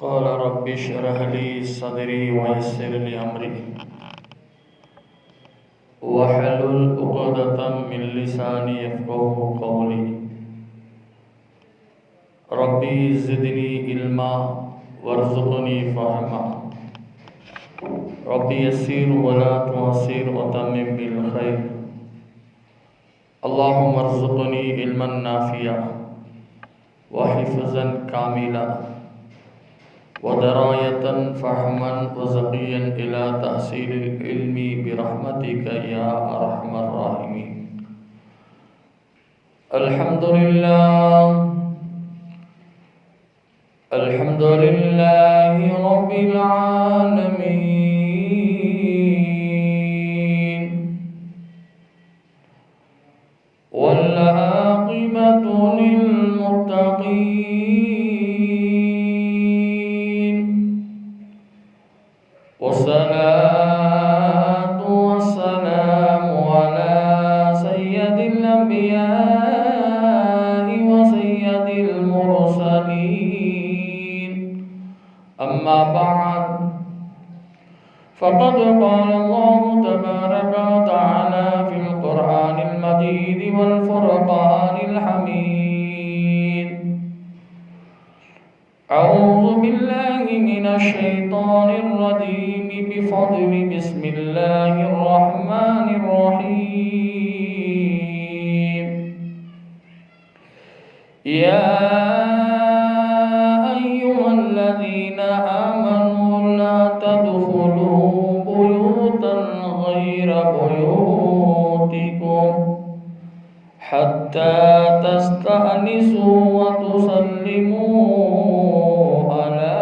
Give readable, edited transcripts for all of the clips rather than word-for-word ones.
قال رب اشرح لي صدري ويسر لي أمري واحلل عقدة من لساني يفقهوا قولي ربي زدني علما وارزقني فهما ربي يسير ولا تعسر وتمم بالخير اللهم ارزقني علما نافعا وحفظا كاملا ودراية فهما وزقيا إلى تحصيل العلم برحمتك يا أرحم الراحمين. الحمد لله رب العالمين والعاقبة للمتقين والصلاة والسلام على سيد الأنبياء وسيد المرسلين. أما بعد فقد قال الله تبارك وتعالى في القرآن المجيد والفرقان الحميد: أعوذ بالله من الشيطان الرجيم بفضل بسم الله الرحمن الرحيم. يا أيها الذين آمنوا لا تدخلوا بيوتا غير بيوتكم حتى تستأنسوا وتسلموا على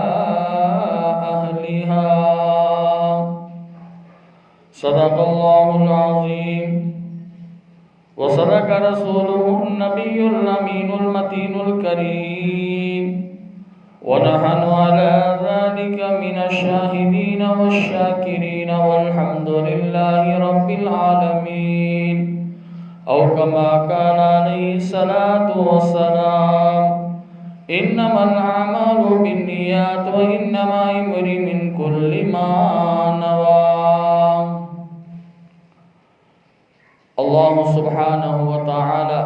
أهلها. صدق الله العظيم وصدق رسوله النبي الأمين المتين الكريم ونحن على ذلك من الشاهدين والشاكرين والحمد لله رب العالمين. أو كما قال عليه الصلاة والسلام: إنما الأعمال بالنيات وإنما امرئ من كل ما نوى. அல்லாஹ் சுப்ஹானஹு வ தஆலா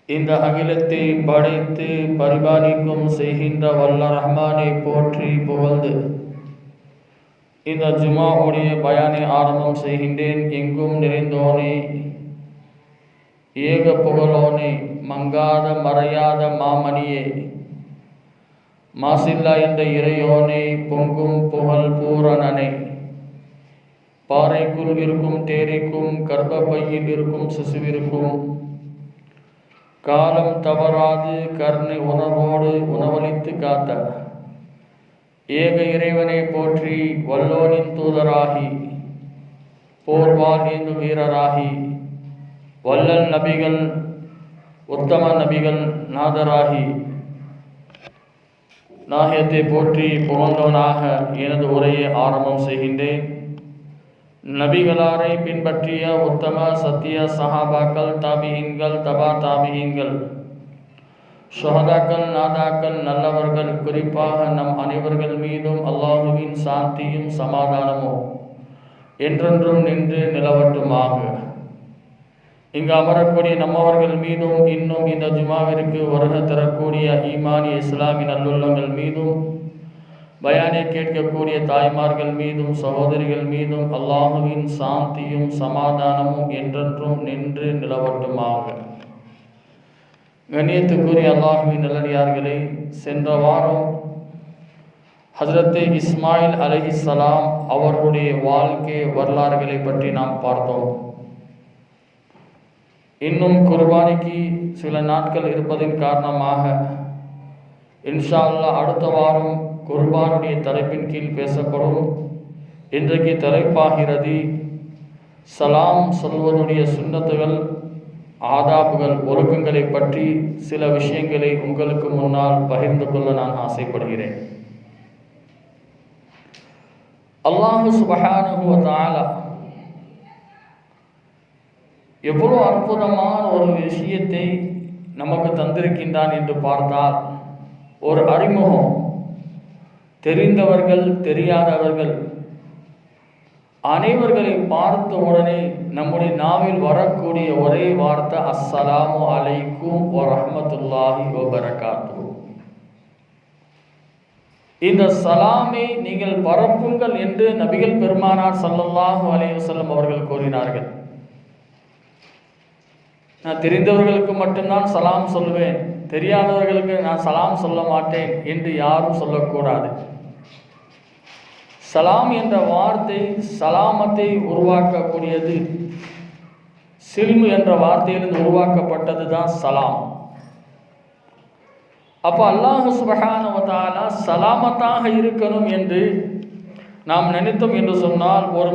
இந்த அகிலத்தை படைத்து பரிபாலிக்கும் செய்கின்ற வல்ல ரஹ்மானை போற்றி புகழ்ந்து இந்த ஜுமாவுடைய பயானை ஆரம்பம் செய்கின்றேன். எங்கும் நிறைந்தோனே, ஏக புகழோனே, மங்காத மறையாத மாமணியே, மாசில்லா என்ற இறையோனே, பொங்கும் புகழ் பூரணனே, பாறைக்குள் இருக்கும் தேரைக்கும் கர்ப்பப்பையில் இருக்கும் சிசுவிற்கும் காலம் தவறாது கருணை உணர்வோடு உணவளித்து காத்த ஏக இறைவனை போற்றி வல்லோனின் தூதராகி போர்வால் ஏந்தும் வீரராகி வல்லல் நபிகள் உத்தம நபிகள் நாதராகி நாயகத்தை போற்றி புகழ்ந்தவனாக எனது உரையை ஆரம்பம் செய்கின்றேன். நபிகளாரை பின்பற்றிய உத்தம சத்திய சஹாபாக்கள், தாபியீன்கள், தபா தாபியீன்கள், ஷஹதாக்கள், நாதாக்கள், நல்லவர்கள், குறிப்பாக நம் அனைவர்கள் மீதும் அல்லாஹுவின் சாந்தியும் சமாதானமும் என்றென்றும் நின்று நிலவட்டுமாக. இங்கு அமரக்கூடிய நம்மவர்கள் மீதும் இன்னும் இந்த ஜுமாவிற்கு வருகை தரக்கூடிய ஈமானிய இஸ்லாமிய நல்லுள்ளங்கள் மீதும் பயானை கேட்கக்கூடிய தாய்மார்கள் மீதும் சகோதரிகள் மீதும் அல்லாஹுவின் சாந்தியும் சமாதானமும் என்றென்றும் நின்று நிலவட்டுமாக. கண்ணியத்துக்குரிய அல்லாஹுவின் நல்லடியார்களே, சென்ற வாரம் ஹஜ்ரத் இஸ்மாயில் அலைஹிஸ்ஸலாம் அவர்களுடைய வாழ்க்கை வரலாறுகளை பற்றி நாம் பார்த்தோம். இன்னும் குர்பானிக்கு சில நாட்கள் இருப்பதின் காரணமாக இன்ஷா அல்லாஹ் அடுத்த வாரம் குர்பானுடைய தலைப்பின் கீழ் பேசப்படும். இன்றைக்கு தலைப்பாகிறது சலாம் சொல்வதுடைய சுன்னத்துகள், ஆதாபுகள், ஒழுக்கங்களை பற்றி சில விஷயங்களை உங்களுக்கு முன்னால் பகிர்ந்து கொள்ள நான் ஆசைப்படுகிறேன். அல்லாஹ் சுப்ஹானஹு வ தஆலா எவ்வளோ அற்புதமான ஒரு விஷயத்தை நமக்கு தந்திருக்கின்றான் என்று பார்த்தால், ஒரு அறிமுகம். தெரிந்தவர்கள் தெரியாதவர்கள் அனைவர்களை பார்த்த உடனே நம்முடைய நாவில் வரக்கூடிய ஒரே வார்த்தை அஸ்ஸலாமு அலைக்கும் வரஹ்மத்துல்லாஹி வபரகாத்துஹு. இந்த சலாமை நீங்கள் பரப்புங்கள் என்று நபிகள் பெருமானார் ஸல்லல்லாஹு அலைஹி வஸல்லம் அவர்கள் கூறினார்கள். நான் தெரிந்தவர்களுக்கு மட்டும்தான் சலாம் சொல்வேன், தெரியாதவர்களுக்கு நான் சலாம் சொல்ல மாட்டேன் என்று யாரும் சொல்லக்கூடாது. சலாம் என்ற வார்த்தை சலாமத்தை உருவாக்கக்கூடியது. சில்மு என்ற வார்த்தையிலிருந்து உருவாக்கப்பட்டது தான் சலாம். அப்போ அல்லாஹ் சுப்ஹானஹு வ தஆலா சலாமத்தாக இருக்கணும் என்று நாம் நினைத்தோம் என்று சொன்னால், ஒரு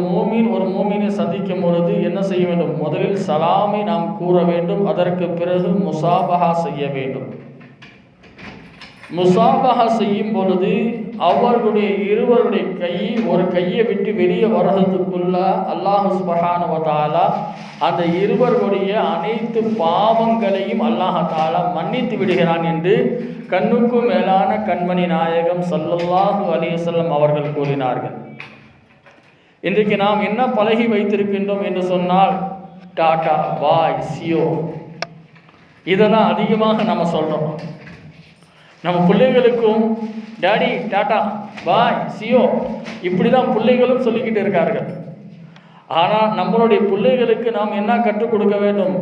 மூமினை சந்திக்கும் பொழுது என்ன செய்ய வேண்டும்? முதலில் சலாமை நாம் கூற வேண்டும். அதற்கு பிறகு முசாபஹா செய்ய வேண்டும். முசாபஹா செய்யும் பொழுது அவர்களுடைய இருவருடைய கை ஒரு கையை விட்டு வெளியே வர்றதுக்குள்ள அல்லாஹ் சுப்ஹானஹு வ தஆலா அந்த இருவர்களுடைய அனைத்து பாவங்களையும் அல்லாஹ் தஆலா மன்னித்து விடுகிறான் என்று கண்ணுக்கு மேலான கண்மணி நாயகம் ஸல்லல்லாஹு அலைஹி வஸல்லம் அவர்கள் கூறினார்கள். இன்றைக்கு நாம் என்ன பழகி வைத்திருக்கின்றோம் என்று சொன்னால், டாடா, பாய், சியோ, இதெல்லாம் அதிகமாக நம்ம சொல்கிறோம். நம்ம பிள்ளைகளுக்கும் டாடி, டாட்டா, பாய், சியோ, இப்படி தான் பிள்ளைகளும் சொல்லிக்கிட்டு இருக்கார்கள். ஆனால் நம்மளுடைய பிள்ளைகளுக்கு நாம் என்ன கற்றுக் கொடுக்க வேண்டும்?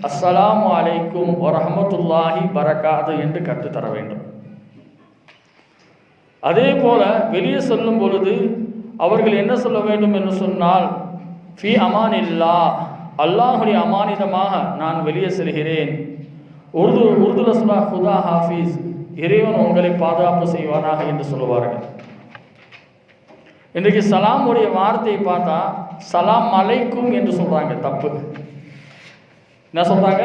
அஸ்ஸலாமு அலைக்கும் வரஹ்மத்துல்லாஹி பரகாத்து என்று கற்றுத்தர வேண்டும். அதே போல வெளியே சொல்லும் பொழுது அவர்கள் என்ன சொல்ல வேண்டும் என்று சொன்னால், ஃபி அமானில்லா, அல்லாஹுடைய அமானிதமாக நான் வெளியே செல்கிறேன். உருதுல சொல்ல ஹுதா ஹாஃபீஸ், இறைவன் உங்களை பாதுகாப்பு செய்வானாக என்று சொல்லுவார்கள். இன்றைக்கு சலாமுடைய வார்த்தையை பார்த்தா சலாம் அலைக்கும் என்று சொல்கிறாங்க. தப்பு. என்ன சொல்கிறாங்க?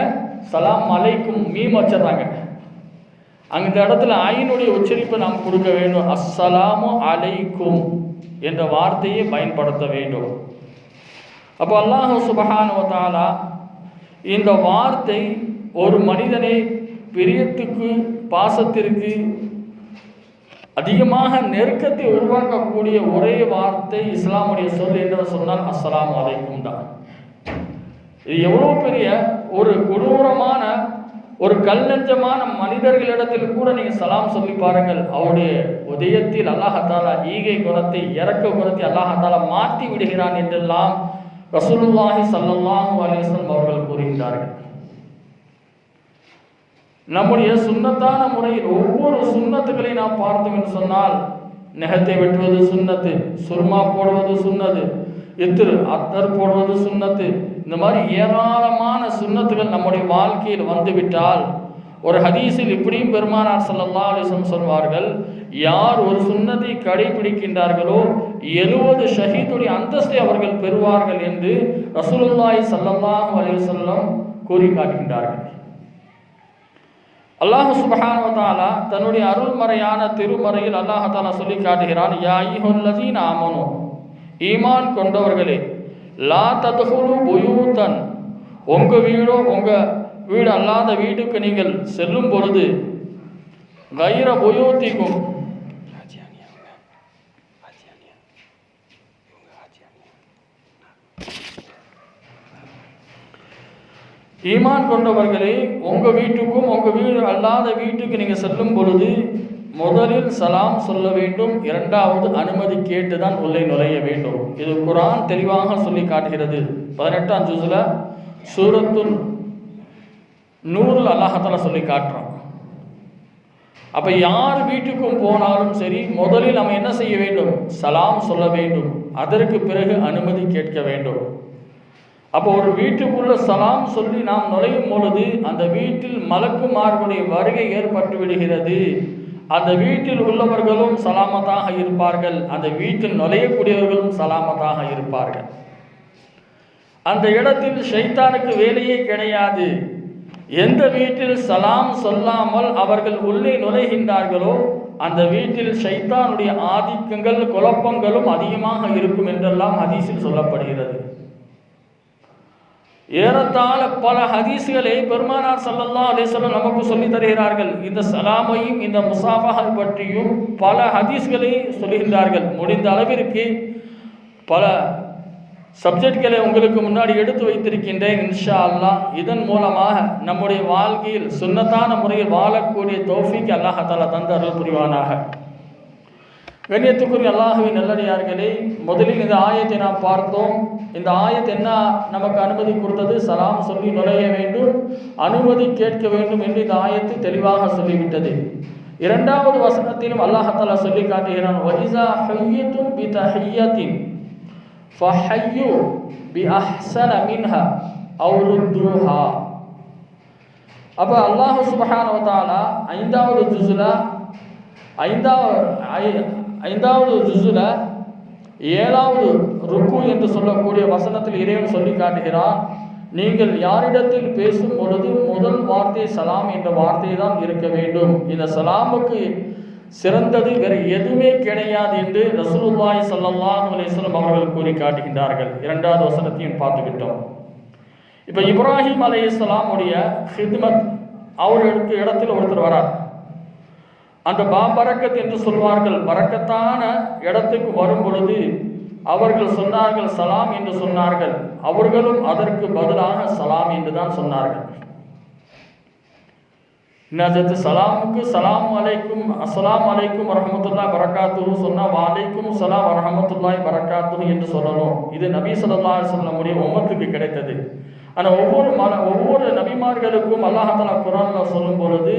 சலாம் அலைக்கும், மீம் வச்சிடறாங்க. அந்த இடத்துல ஐனுடைய உச்சரிப்பை நாம் கொடுக்க வேண்டும். அஸ்ஸலாமு அலைக்கும் என்ற வார்த்தையை பயன்படுத்த வேண்டும். அப்போ அல்லாஹ் சுப்ஹானஹு வ தஆலா இந்த வார்த்தை ஒரு மனிதனை பிரியத்துக்கு, பாசத்திற்கு, அதிகமாக நெருக்கத்தை உருவாக்கக்கூடிய ஒரே வார்த்தை இஸ்லாமுடைய சொல் என்று சொன்னால் அஸ்ஸலாமு அலைக்கும் தான். இது எவ்வளோ பெரிய ஒரு கொடூரமான, ஒரு கல்நெஞ்சமான மனிதர்களிடத்தில் கூட நீங்கள் சலாம் சொல்லி பாருங்கள், அவருடைய உதயத்தில் அல்லாஹ் தஆலா ஈகை குணத்தை, இரக்க குணத்தை அல்லாஹ் தஆலா மாற்றி விடுகிறான் என்றெல்லாம் ரசூலுல்லாஹி ஸல்லல்லாஹு அலைஹி வஸல்லம் அவர்கள் கூறுகிறார்கள். நம்முடைய சுன்னத்தான முறையில் ஒவ்வொரு சுன்னத்துக்களை நாம் பார்த்தோம் என்று சொன்னால், நெகத்தை வெட்டுவது சுன்னத்து, சுர்மா போடுவது சுன்னத்து, அத்தர் போடுவது சுன்னத்து, இந்த மாதிரி ஏராளமான சுன்னத்துகள் நம்முடைய வாழ்க்கையில் வந்துவிட்டால், ஒரு ஹதீஸில் இப்படியும் பெருமானார் ஸல்லல்லாஹு அலைஹி வஸல்லம் சொல்வார்கள், யார் ஒரு சுன்னத்தை கடைபிடிக்கின்றார்களோ 70 ஷஹீதுடைய அந்தஸ்தை அவர்கள் பெறுவார்கள் என்று ரசூலுல்லாஹி ஸல்லல்லாஹு அலைஹி வஸல்லம் கூறி காட்டுகின்றார்கள். அல்லாஹ் சுப்ஹானஹு வ தஆலா தன்னுடைய அருள்மறையான திருமறையில் அல்லாஹ் தஆலா சொல்லி காட்டுகிறான், யா அய்யுஹல்லதீன ஆமனு, ஈமான் கொண்டவர்களே, லா தத்ஹுலு புயூதன், உங்கள் வீடு அல்லாத வீட்டுக்கு நீங்கள் செல்லும் பொழுது, கைர புயூத்திக்கும், ஈமான் கொண்டவர்களே, உங்கள் வீட்டுக்கும் உங்கள் வீடு அல்லாத வீட்டுக்கு நீங்கள் செல்லும் பொழுது முதலில் சலாம் சொல்ல வேண்டும். இரண்டாவது அனுமதி கேட்டு தான் உள்ளே நுழைய வேண்டும். இது குர்ஆன் தெளிவாக சொல்லி காட்டுகிறது. 18ஆம் ஜுஸ்ல சூரத்துல் நூறில் அல்லாஹ் தஆலா சொல்லி காட்டுறான். அப்போ யார் வீட்டுக்கும் போனாலும் சரி, முதலில் நம்ம என்ன செய்ய வேண்டும்? சலாம் சொல்ல வேண்டும். அதற்கு பிறகு அனுமதி கேட்க வேண்டும். அப்போ ஒரு வீட்டுக்குள்ள சலாம் சொல்லி நாம் நுழையும் பொழுது அந்த வீட்டில் மலக்குமார்களுடைய வருகை ஏற்பட்டு விடுகிறது. அந்த வீட்டில் உள்ளவர்களும் சலாமத்தாக இருப்பார்கள், அந்த வீட்டில் நுழையக்கூடியவர்களும் சலாமத்தாக இருப்பார்கள். அந்த இடத்தில் ஷைத்தானுக்கு வேலையே கிடையாது. எந்த வீட்டில் சலாம் சொல்லாமல் அவர்கள் உள்ளே நுழைகின்றார்களோ அந்த வீட்டில் ஷைத்தானுடைய ஆதிக்கங்கள், குழப்பங்களும் அதிகமாக இருக்கும் என்றெல்லாம் ஹதீஸில் சொல்லப்படுகிறது. ஏறத்தாழ பல ஹதீஸ்களை பெருமானார் ஸல்லல்லாஹு அலைஹி வஸல்லம் நமக்கு சொல்லி தருகிறார்கள். இந்த சலாமையும் இந்த முசாஃபஹா பற்றியும் பல ஹதீஸ்களை சொல்லுகின்றார்கள். முடிந்த அளவிற்கு பல சப்ஜெக்ட்களை உங்களுக்கு முன்னாடி எடுத்து வைத்திருக்கின்றேன். இன்ஷா அல்லாஹ் இதன் மூலமாக நம்முடைய வாழ்க்கையில் சுன்னத்தான முறையில் வாழக்கூடிய தௌஃபீக் அல்லாஹ் தஆலா தந்து அருள் புரிவானாக. கண்ணியத்துக்குரிய அல்லாஹ்வின் நல்லடியார்களே, முதலில் இந்த ஆயத்தை நாம் பார்த்தோம். இந்த ஆயத் என்ன நமக்கு அனுமதி கொடுத்தது? சலாம் சொல்லி நுழைய வேண்டும், அனுமதி கேட்க வேண்டும் என்று இந்த ஆயத்து தெளிவாக சொல்லிவிட்டது. இரண்டாவது வசனத்திலும் அல்லாஹ் தஆலா சொல்லி காட்டுகிறான், வஇஸா ஹய்யிதும் பிதஹிய்யத்தின் ஃபஹய்யு பிஅஹ்ஸன மின்ஹா அவ் ருத்தூஹா. அப்போ அல்லாஹ் சுப்ஹானஹு வ தஆலா ஐந்தாவது ஜுஸுல 7வது ருக்கு என்று சொல்லக்கூடிய வசனத்தில் இறைவன் சொல்லி காட்டுகிறான், நீங்கள் யாரிடத்தில் பேசும் பொழுது முதல் வார்த்தை சலாம் என்ற வார்த்தை தான் இருக்க வேண்டும். இந்த சலாமுக்கு சிறந்தது வேறு எதுவுமே கிடையாது என்று ரசூலுல்லாஹி ஸல்லல்லாஹு அலைஹி வஸல்லம் அவர்கள் கூறி காட்டுகின்றார்கள். 2வது வசனத்தையும் பார்த்துக்கிட்டோம். இப்போ இப்ராஹிம் அலைஹிஸ்ஸலாமுடைய ஹித்மத், அவர்களுக்கு இடத்தில் ஒருத்தர் வரார். அந்த பாபரக்கத் என்று சொல்வார்கள், பரக்கத்தான இடத்துக்கு வரும் பொழுது அவர்கள் சொன்னார்கள் சலாம் என்று சொன்னார்கள். அவர்களும் அதற்கு பதிலாக சலாம் என்று தான் சொன்னார்கள். இன்னது சலாமுக்கு சலாம் அலைக்கும் அஸ்ஸலாமு அலைக்கும் வரஹ்மத்துல்லாஹி பரக்காத்துஹு சொன்னால் வலைக்கும் சலாம் வரஹ்மத்துல்லாஹி பரக்காத்துஹு என்று சொல்லணும். இது நபி ஸல்லல்லாஹு அலைஹி வஸல்லம் உம்மத்துக்கு கிடைத்தது. ஆனால் ஒவ்வொரு நபிமார்களுக்கும் அல்லாஹ் தஆலா குர்ஆன்ல சொல்லும் பொழுது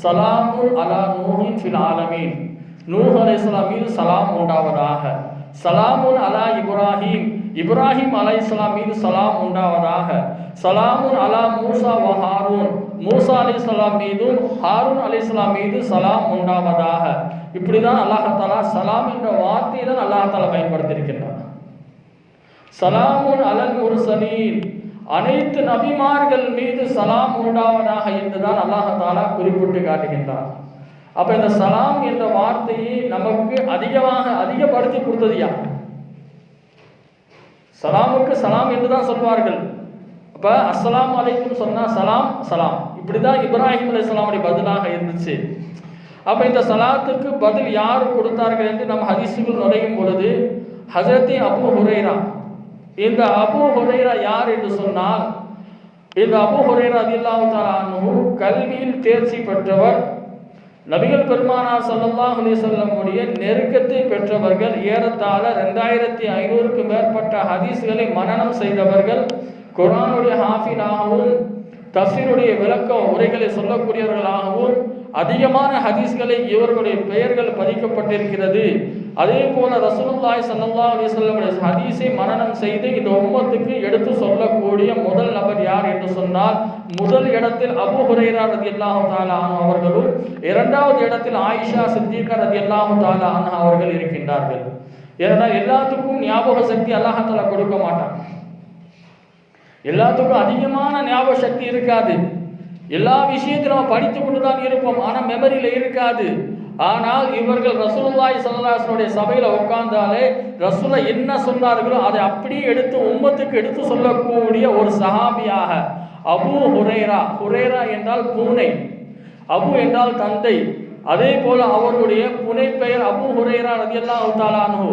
சலாமுன் அலா நூஹின் ஃபில் ஆலமீன், நூஹ் அலைஹிஸ்ஸலாம் மீது சலாம் உண்டாவதாக. சலாமுன் அலா இப்ராஹிம் அலைஹிஸ்ஸலாம் மீது சலாம் உண்டாவதாக. சலாமுன் அலா மூசா வ ஹாரூன், மூசா அலைஹிஸ்ஸலாம் மீதும் ஹாரூன் அலைஹிஸ்ஸலாம் மீது சலாம் உண்டாவதாக. இப்படி தான் அல்லாஹ் தஆலா சலாம் என்ற வார்த்தையை தான் அல்லாஹ் தஆலா பயன்படுத்தியிருக்கின்றார். சலாமுன் அலல் முர்சலீன், அனைத்து நபிமார்கள் மீது சலாம் உண்டாவதாக என்றுதான் அல்லாஹ் தஆலா குறிப்பிட்டு காட்டுகின்றார். அப்ப இந்த சலாம் என்ற வார்த்தையை நமக்கு அதிகப்படுத்தி கொடுத்தது யார்? சலாமுக்கு சலாம் என்றுதான் சொல்வார்கள். அப்ப அஸ்ஸலாமு அலைக்கும் சொன்னா சலாம் சலாம், இப்படிதான் இப்ராஹிம் அலைஹிஸ்ஸலாமுடைய பதிலாக இருந்துச்சு. அப்ப இந்த சலாத்துக்கு பதில் யார் கொடுத்தார்கள் என்று நம்ம ஹதீஸுக்குள் நுழையும் பொழுது ஹஜரத் அபூ ஹுரைரா. இந்த அபூ ஹுரைரா யார் என்று சொன்னால், இந்த அபூ ஹுரைரா ரலியல்லாஹு தஆலா அன்ஹு கல்வியில் தேர்ச்சி பெற்றவர். நபிகள் பெருமானார் ஸல்லல்லாஹு அலைஹி வஸல்லம் உடைய நெருக்கத்தை பெற்றவர்கள். ஏறத்தாழ 2500க்கு மேற்பட்ட ஹதீஸ்களை மனனம் செய்தவர்கள். குர்ஆனுடைய ஹாஃபிஸாகவும் தஃசீருடைய விளக்க உரைகளை சொல்லக்கூடியவர்களாகவும் அதிகமான ஹதீஸ்களை இவர்களுடைய பெயர்கள் பதிக்கப்பட்டிருக்கிறது. அதே போல ரசூலுல்லாஹி ஸல்லல்லாஹு அலைஹி வஸல்லம் ஹதீஸை மனனம் செய்து இந்த உம்மத்துக்கு எடுத்து சொல்லக்கூடிய முதல் நபர் யார் என்று சொன்னால், முதல் இடத்தில் அபூ ஹுரைரா ரலியல்லாஹு தஆலா அன்ஹு அவர்களும், இரண்டாவது இடத்தில் ஆயிஷா சித்திகா ரலியல்லாஹு தஆலா அன்ஹா அவர்கள் இருக்கின்றார்கள். ஏனென்றால் எல்லாத்துக்கும் ஞாபக சக்தி அல்லாஹ் தஆலா கொடுக்க மாட்டான். எல்லாத்துக்கும் அதிகமான ஞாபக சக்தி இருக்காது. எல்லா விஷயத்தையும் நம்ம படித்து கொண்டு தான் இருப்போம், ஆனால் மெமரியில் இருக்காது. ஆனால் இவர்கள் ரசூலுல்லாஹி ஸல்லல்லாஹு அலைஹி வஸல்லம் சபையில் உட்கார்ந்தாலே ரசூலை என்ன சொன்னார்களோ அதை அப்படியே எடுத்து உம்மத்துக்கு எடுத்து சொல்லக்கூடிய ஒரு சஹாபியாக அபூ ஹுரைரா. ஹுரைரா என்றால் பூனை, அபு என்றால் தந்தை. அதே போல அவர்களுடைய புனை பெயர் அபூ ஹுரைரா ரலியல்லாஹு தஆலா அன்ஹு.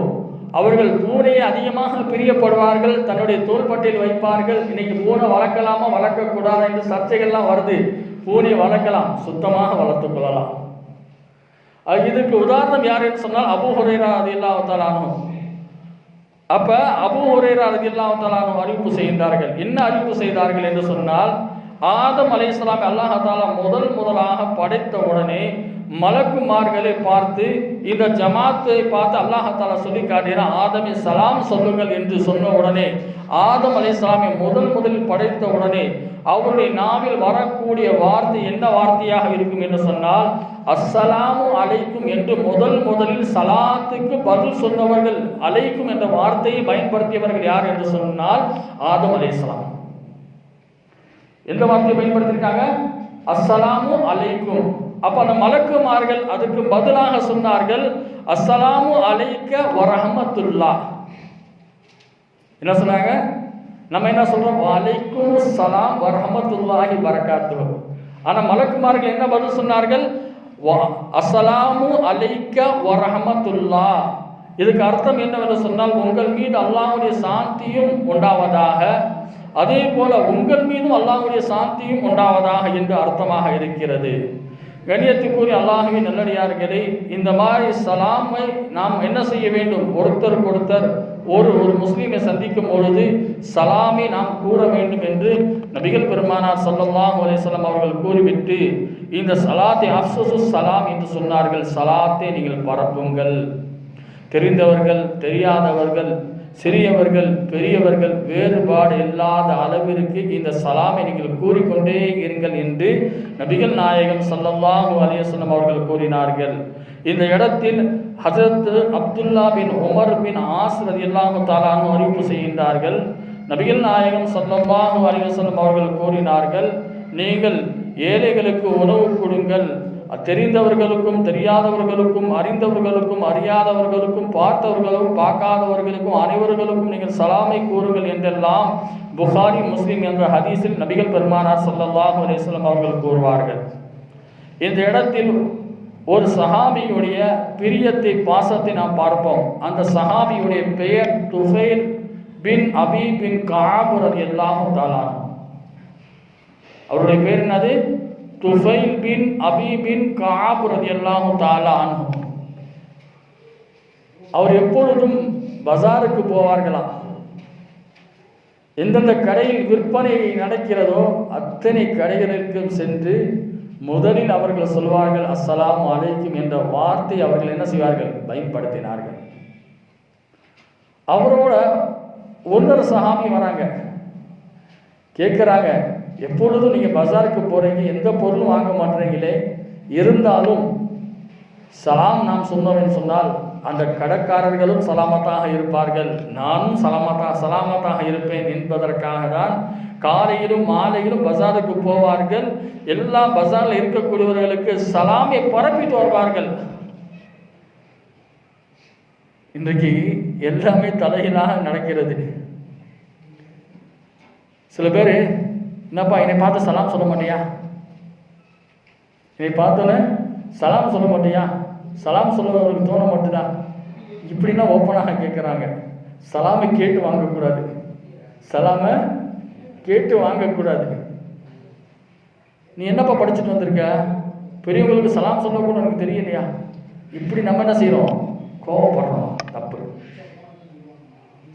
அவர்கள் பூனையை அதிகமாக பிரியப்படுவார்கள், தன்னுடைய தோள்பட்டையில் வைப்பார்கள். இன்னைக்கு பூனை வளர்க்கலாமா வளர்க்கக்கூடாதா என்று சர்ச்சைகள்லாம் வருது. பூனை வளர்க்கலாம், சுத்தமாக வளர்த்துக் கொள்ளலாம். இதுக்கு உதாரணம் யார் என்று சொன்னால் அபூ ஹுரைரா ரலியல்லாஹு தஆலா அன்ஹு. அப்ப அபூ ஹுரைரா ரலியல்லாஹு தஆலா அன்ஹு அறிவிப்பு செய்கின்றார்கள். என்ன அறிவிப்பு செய்தார்கள் என்று சொன்னால், ஆதம் அலைஹிஸ்ஸலாம் அல்லாஹ் தஆலா முதலாக படைத்த உடனே மலக்குமார்களை பார்த்து, இந்த ஜமாத்தை பார்த்து அல்லாஹ் தஆலா சொல்லி காட்டினார், ஆதமே சலாம் சொல்லுங்கள் என்று சொன்ன உடனே ஆதம் அலைஹிஸ்ஸலாமை முதலில் படைத்த உடனே அவருடைய நாவில் வரக்கூடிய வார்த்தை என்ன வார்த்தையாக இருக்கும் என்று சொன்னால், அஸ்ஸலாமு அலைக்கும் என்று முதலில் சலாத்துக்கு பதில் சொன்னவர்கள், அலைக்கும் என்ற வார்த்தையை பயன்படுத்தியவர்கள் யார் என்று சொன்னால் ஆதம் அலைஹிஸ்ஸலாம். எந்த வார்த்தையை பயன்படுத்தியிருக்காங்க? அஸ்ஸலாமு அலைக்கும். அப்ப அந்த மலக்குமார்கள் அதற்கு பதிலாக சொன்னார்கள், அஸ்ஸலாமு அலைக்க வரஹ்மத்துல்லாஹ். என்ன சொன்னாங்க? நம்ம என்ன சொல்றோம்? வலைக்கும் சலாம் வரஹமத்துல்லாஹி பரகாத்துஹு. ஆனால் மலக்குமார்கள் என்ன பதில் சொன்னார்கள்? அஸ்ஸலாமு அலைக்க வரஹமத்துல்லா. இதுக்கு அர்த்தம் என்னவென்று சொன்னால், உங்கள் மீது அல்லாஹ்வுடைய சாந்தியும் உண்டாவதாக, அதே போல உங்கள் மீதும் அல்லாஹ்வுடைய சாந்தியும் உண்டாவதாக என்று அர்த்தமாக இருக்கிறது. கண்ணியத்துக்குரிய அல்லாஹ்வின் நல்லடியார்களே, இந்த மாதிரி சலாமை நாம் என்ன செய்ய வேண்டும்? ஒருத்தருக்கு ஒருத்தர் ஒரு முஸ்லீமை சந்திக்கும் பொழுது சலாமை நாம் கூற வேண்டும் என்று நபிகள் பெருமானார் ஸல்லல்லாஹு அலைஹி வஸல்லம் அவர்கள் கூறிவிட்டு இந்த சலாத்தை அஃப்ஸுஸு சலாம் என்று சொன்னார்கள். சலாத்தை நீங்கள் பரப்புங்கள். தெரிந்தவர்கள், தெரியாதவர்கள், சிறியவர்கள், பெரியவர்கள் வேறுபாடு இல்லாத அளவிற்கு இந்த சலாமை நீங்கள் கூறிக்கொண்டே இருங்கள் என்று நபிகள் நாயகம் ஸல்லல்லாஹு அலைஹி வஸல்லம் அவர்கள் கூறினார்கள். இந்த இடத்தில் ஹஜரத் அப்துல்லா பின் உமர் பின் ஆஸ் ரலியல்லாஹு தஆலா அன்ஹு அறிவிப்பு செய்கின்றார்கள். நபிகள் நாயகம் ஸல்லல்லாஹு அலைஹி வஸல்லம் அவர்கள் கூறினார்கள், நீங்கள் ஏழைகளுக்கு உணவு கொடுங்கள். தெரிந்தவர்களுக்கும் தெரியாதவர்களுக்கும் அறிந்தவர்களுக்கும் அறியாதவர்களுக்கும் பார்த்தவர்களுக்கும் பார்க்காதவர்களுக்கும் அனைவர்களுக்கும் நீங்கள் சலாமை கூறுங்கள் என்றெல்லாம் புகாரி முஸ்லிம் என்ற ஹதீஸில் நபிகள் பெருமானார் ஸல்லல்லாஹு அலைஹி வஸல்லம் அவர்கள் கூறுவார்கள். இந்த இடத்தில் ஒரு சஹாபியுடைய பிரியத்தை, பாசத்தை நாம் பார்ப்போம். அந்த சஹாபியுடைய பெயர் துஃபைல் பின் அபி பின் கஅப் ரலியல்லாஹு தஆலா. அவருடைய பேர் என்னது? துஃபைல் பின் அபி பின் கஅப் ரலியல்லாஹு தஆலா அன்ஹு. அவர் எப்பொழுதும் பஜாருக்கு போவார்களாம். எந்தெந்த கடையில் விற்பனை நடக்கிறதோ அத்தனை கடைகளுக்கும் சென்று முதலில் அவர்கள் சொல்வார்கள் அஸ்ஸலாமு அலைக்கும் என்ற வார்த்தை அவர்கள் என்ன செய்வார்கள்? பயன்படுத்தினார்கள். அவரோட ஒன்னொரு சஹாபி வராங்க, கேட்குறாங்க, எப்பொழுதும் நீங்கள் பஜாருக்கு போகிறீங்க, எந்த பொருளும் வாங்க மாட்டீங்களே, இருந்தாலும் சலாம் நாம் சொன்னோம்னு சொன்னால் அந்த கடைக்காரர்களும் சலாமத்தாக இருப்பார்கள், நானும் சலாமத்தாக இருப்பேன் என்பதற்காக தான் காலையிலும் மாலையிலும் பஜாருக்கு போவார்கள். எல்லா பஜாரில் இருக்கக்கூடியவர்களுக்கு சலாமை பரப்பிட்டு வருவார்கள். இன்றைக்கு எல்லாமே தலைகீழாக நடக்கிறது. சில பேர், என்னப்பா என்னை பார்த்து சலாம் சொல்ல மாட்டியா, என்னை பார்த்தோன்னே சலாம் சொல்ல மாட்டியா, சலாம் சொல்லுவவர்களுக்கு தோண மாட்டுதா, இப்படின்னா ஓப்பனாக கேட்குறாங்க. சலாமை கேட்டு வாங்கக்கூடாது, சலாமை கேட்டு வாங்கக்கூடாது. நீ என்னப்பா படிச்சுட்டு வந்திருக்க, பெரியவங்களுக்கு சலாம் சொல்லக்கூட எனக்கு தெரியலையா, இப்படி நம்ம என்ன செய்கிறோம்? கோபப்படுறோம். தப்பு.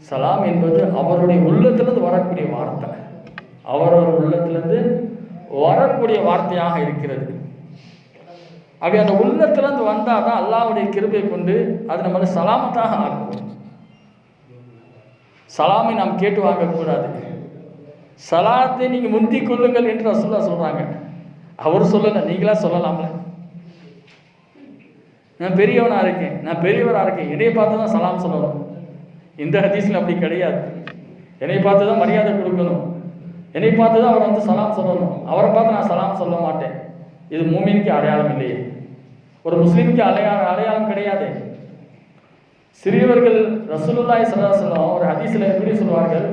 சலாம் என்பது அவருடைய உள்ளத்திலிருந்து வரக்கூடிய வார்த்தை, அவரவர் உள்ளத்திலிருந்து வரக்கூடிய வார்த்தையாக இருக்கிறது. அப்படி அந்த உள்ளத்திலிருந்து வந்தால் தான் அல்லாஹ்வுடைய கிருபையை கொண்டு அது நம்ம சலாமத்தாக ஆக்கும். சலாமை நாம் கேட்டு வாங்கக்கூடாது. சலாத்தை நீங்கள் முந்தி கொள்ளுங்கள் என்று ரசூலுல்லாஹ் சொல்கிறாங்க. அவர் சொல்லலை, நீங்களா சொல்லலாம்ல. நான் பெரியவனாக இருக்கேன், நான் பெரியவராக இருக்கேன், என்னை பார்த்து தான் சலாம் சொல்லணும். இந்த ஹதீஸில் அப்படி கிடையாது. என்னை பார்த்து தான் மரியாதை கொடுக்கணும், என்னை பார்த்து தான் அவர் வந்து சலாம் சொல்லணும், அவரை பார்த்து நான் சலாம் சொல்ல மாட்டேன். இது மூமினுக்கு அடையாளம் இல்லையே, ஒரு முஸ்லீமுக்கு அடையாளம் கிடையாது. சிறியவர்கள் ரசூலுல்லாஹி ஸல்லல்லாஹு அலைஹி வஸல்லம் ஒரு ஹதீஸில் எப்படி சொல்வார்கள்,